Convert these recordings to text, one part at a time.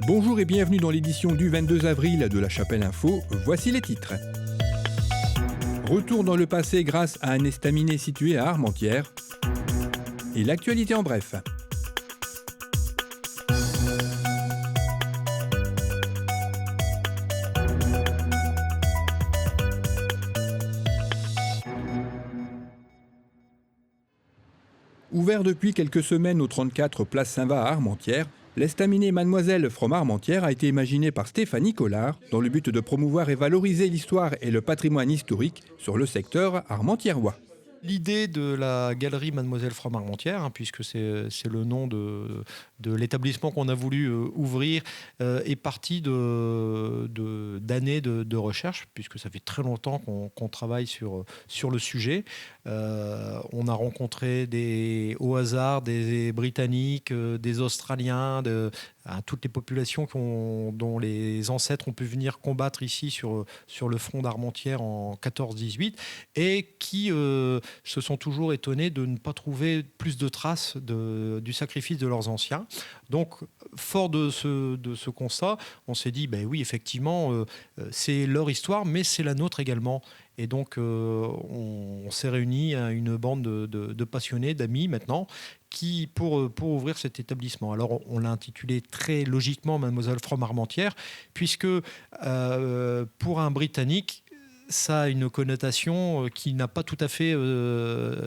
Bonjour et bienvenue dans l'édition du 22 avril de La Chapelle Info. Voici les titres. Retour dans le passé grâce à un estaminet situé à Armentières. Et l'actualité en bref. Ouvert depuis quelques semaines au 34 place Saint-Va à Armentières, l'estaminet Mademoiselle from Armentières a été imaginé par Stéphanie Collard dans le but de promouvoir et valoriser l'histoire et le patrimoine historique sur le secteur armentiérois. L'idée de la galerie Mademoiselle from Armentières, puisque c'est le nom de l'établissement qu'on a voulu ouvrir, est partie d'années de recherche, puisque ça fait très longtemps qu'on travaille sur le sujet. On a rencontré au hasard des Britanniques, des Australiens, toutes les populations dont les ancêtres ont pu venir combattre ici sur le front d'Armentières en 14-18 et qui se sont toujours étonnés de ne pas trouver plus de traces du sacrifice de leurs anciens. Donc, fort de ce constat, on s'est dit, oui, effectivement, c'est leur histoire, mais c'est la nôtre également. Et donc, on s'est réunis à une bande de passionnés, d'amis maintenant, pour ouvrir cet établissement. Alors, on l'a intitulé très logiquement Mademoiselle from Armentières, puisque pour un Britannique, ça a une connotation qui n'a pas tout à fait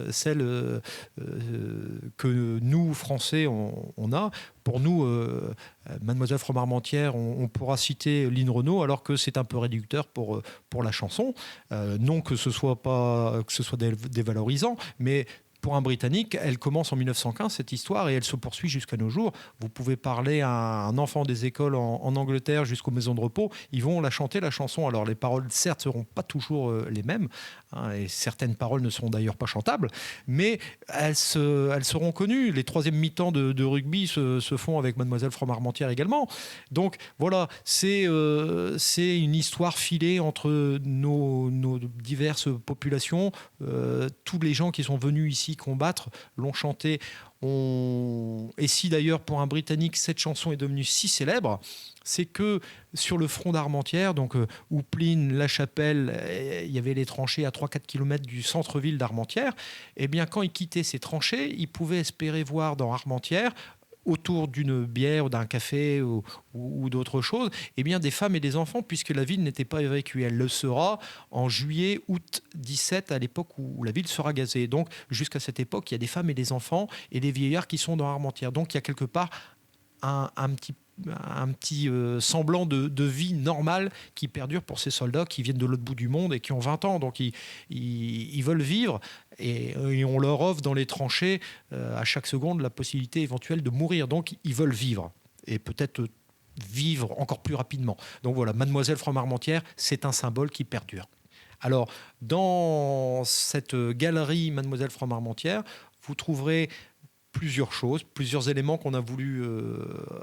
celle que nous, Français, on a. Pour nous, Mademoiselle from Armentières, on pourra citer Lynn Renaud, alors que c'est un peu réducteur pour la chanson. Non que ce soit dévalorisant, mais pour un Britannique, elle commence en 1915, cette histoire, et elle se poursuit jusqu'à nos jours. Vous pouvez parler à un enfant des écoles en Angleterre jusqu'aux maisons de repos, ils vont la chanter, la chanson. Alors les paroles, certes, ne seront pas toujours les mêmes, et certaines paroles ne seront d'ailleurs pas chantables, mais elles seront connues. Les troisièmes mi-temps de rugby se font avec Mademoiselle from Armentières également. Donc voilà, c'est une histoire filée entre nos diverses populations. Tous les gens qui sont venus ici combattre l'ont chanté. Et si d'ailleurs pour un Britannique cette chanson est devenue si célèbre, c'est que sur le front d'Armentières, donc Houpline, La Chapelle, il y avait les tranchées à 3-4 km du centre-ville d'Armentières. Et bien quand ils quittaient ces tranchées, ils pouvaient espérer voir dans Armentières, autour d'une bière ou d'un café ou d'autres choses, eh bien des femmes et des enfants, puisque la ville n'était pas évacuée. Elle le sera en juillet, août 17, à l'époque où la ville sera gazée. Donc jusqu'à cette époque, il y a des femmes et des enfants et des vieillards qui sont dans Armentières. Donc il y a quelque part un petit semblant de vie normale qui perdure pour ces soldats qui viennent de l'autre bout du monde et qui ont 20 ans. Donc ils veulent vivre et on leur offre dans les tranchées à chaque seconde la possibilité éventuelle de mourir. Donc ils veulent vivre et peut-être vivre encore plus rapidement. Donc voilà, Mademoiselle from Armentières, c'est un symbole qui perdure. Alors, dans cette galerie Mademoiselle from Armentières, vous trouverez plusieurs choses, plusieurs éléments qu'on a voulu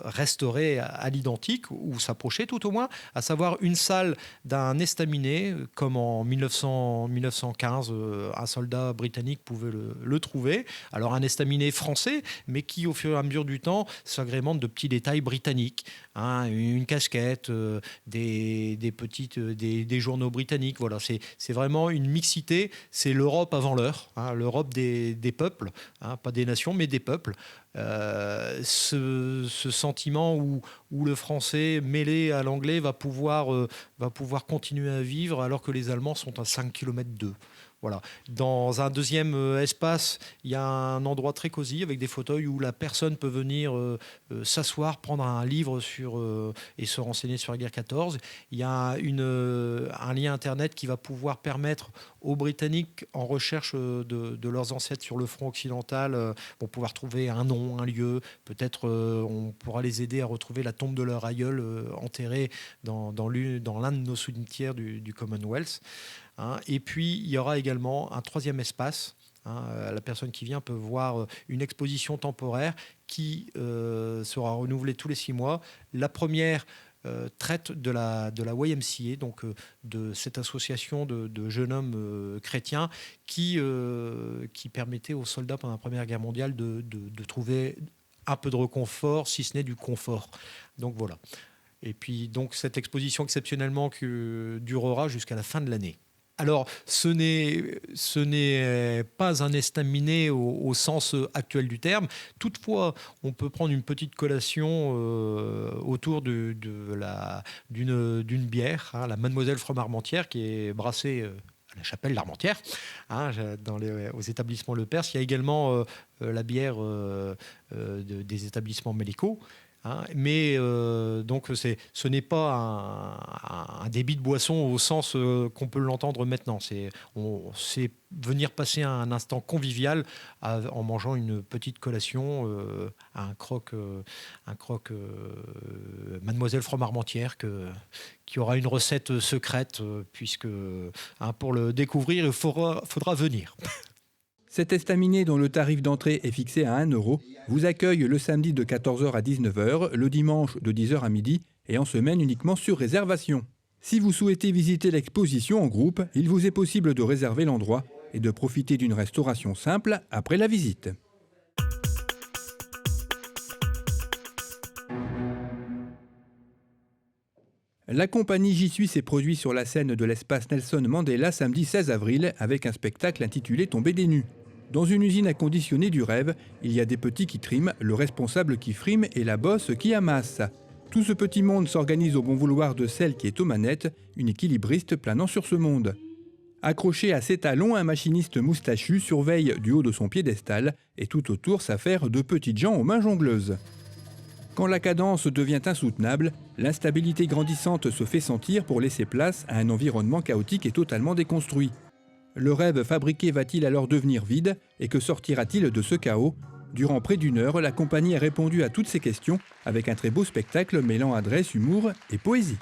restaurer à l'identique ou s'approcher tout au moins, à savoir une salle d'un estaminet, comme en 1915, un soldat britannique pouvait le trouver. Alors un estaminet français, mais qui au fur et à mesure du temps s'agrémente de petits détails britanniques, une casquette, des journaux britanniques. Voilà, c'est vraiment une mixité, c'est l'Europe avant l'heure, l'Europe des peuples, pas des nations, mais des peuples. Ce sentiment où le français mêlé à l'anglais va pouvoir continuer à vivre alors que les Allemands sont à 5 km d'eux. Voilà. Dans un deuxième espace, il y a un endroit très cosy avec des fauteuils où la personne peut venir s'asseoir, prendre un livre et se renseigner sur la guerre 14. Il y a un lien internet qui va pouvoir permettre aux Britanniques en recherche de leurs ancêtres sur le front occidental vont pouvoir trouver un nom, un lieu. Peut-être on pourra les aider à retrouver la tombe de leur aïeul enterré dans l'un de nos cimetières du Commonwealth. Et puis, il y aura également un troisième espace. La personne qui vient peut voir une exposition temporaire qui sera renouvelée tous les 6 mois. La première traite de la YMCA, donc de cette association de jeunes hommes chrétiens qui permettait aux soldats pendant la Première Guerre mondiale de trouver un peu de réconfort, si ce n'est du confort. Donc voilà. Et puis donc cette exposition exceptionnellement durera jusqu'à la fin de l'année. Alors, ce n'est pas un estaminet au sens actuel du terme. Toutefois, on peut prendre une petite collation autour d'une bière, hein, la Mademoiselle Fromage-Armentières, qui est brassée à la Chapelle l'Armentière, hein, aux établissements Le Perse. Il y a également la bière des établissements Mélico. Hein, mais donc ce n'est pas un débit de boisson au sens qu'on peut l'entendre maintenant. C'est venir passer un instant convivial en mangeant une petite collation, un croque Mademoiselle Fromage-Armentières qui aura une recette secrète puisque pour le découvrir il faudra venir. Cet estaminet, dont le tarif d'entrée est fixé à 1 € vous accueille le samedi de 14h à 19h, le dimanche de 10h à midi et en semaine uniquement sur réservation. Si vous souhaitez visiter l'exposition en groupe, il vous est possible de réserver l'endroit et de profiter d'une restauration simple après la visite. La compagnie J'y suis s'est produite sur la scène de l'espace Nelson Mandela samedi 16 avril avec un spectacle intitulé Tomber des nues. Dans une usine à conditionner du rêve, il y a des petits qui triment, le responsable qui frime et la bosse qui amasse. Tout ce petit monde s'organise au bon vouloir de celle qui est aux manettes, une équilibriste planant sur ce monde. Accroché à ses talons, un machiniste moustachu surveille du haut de son piédestal et tout autour s'affairent de petites gens aux mains jongleuses. Quand la cadence devient insoutenable, l'instabilité grandissante se fait sentir pour laisser place à un environnement chaotique et totalement déconstruit. Le rêve fabriqué va-t-il alors devenir vide et que sortira-t-il de ce chaos ? Durant près d'1 heure, la compagnie a répondu à toutes ces questions avec un très beau spectacle mêlant adresse, humour et poésie.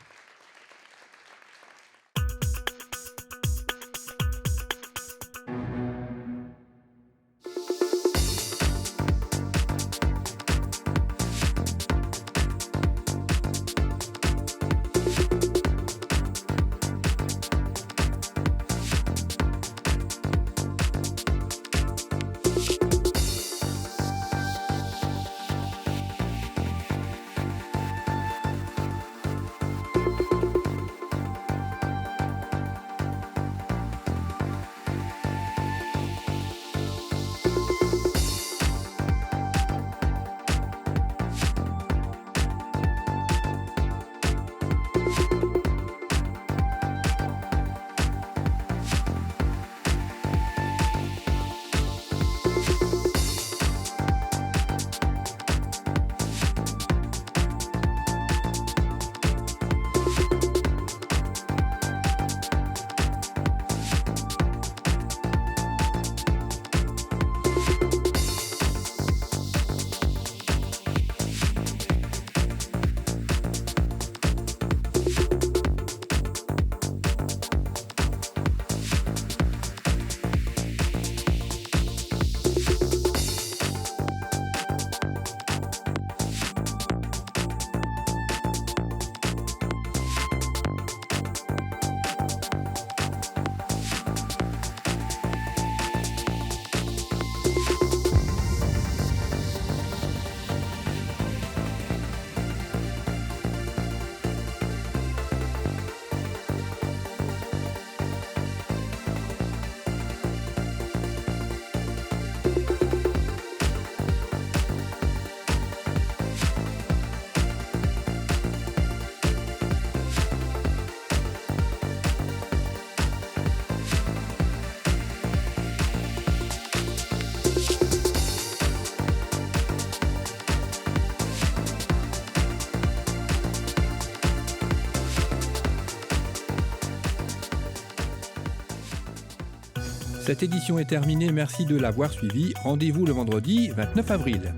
Cette édition est terminée, merci de l'avoir suivi. Rendez-vous le vendredi 29 avril.